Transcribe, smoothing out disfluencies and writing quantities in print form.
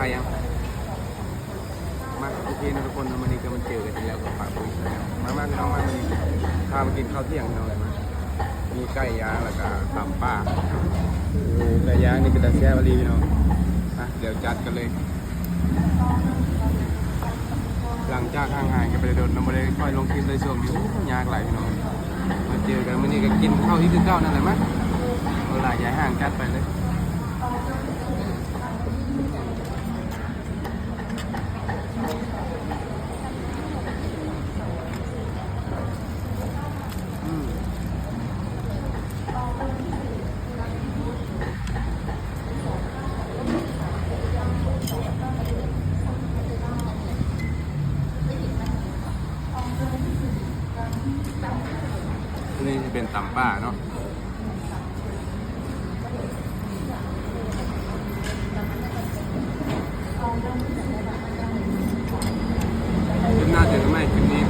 รยังมาโอเคนะทุกคนวันนี้ก็มันเจอกันแล้วก็ฝากคุยกันมากๆน้องมาวันนี้พามากินข้าวเที่ยงเราเลยมามีไก่ย่างแล้วก็ตำป่าโอ้ไก่ย่างนี่ก็จะแซ่บรีพี่น้องเดี๋ยวจัดกันเลยหลังจากห่างหายกันไปโดนเราไม่ได้ค่อยลงคลิปเลยช่วงนี้ยากหลายพี่น้องมาเจอกันวันนี้ก็กินข้าวที่คือเก้านั่นแหละมั้ยเวลาย้ายห่างกันไปเลยนี่เป็นตำป่าเนาะขึ้นหน้าเจอไหมคลิปนี้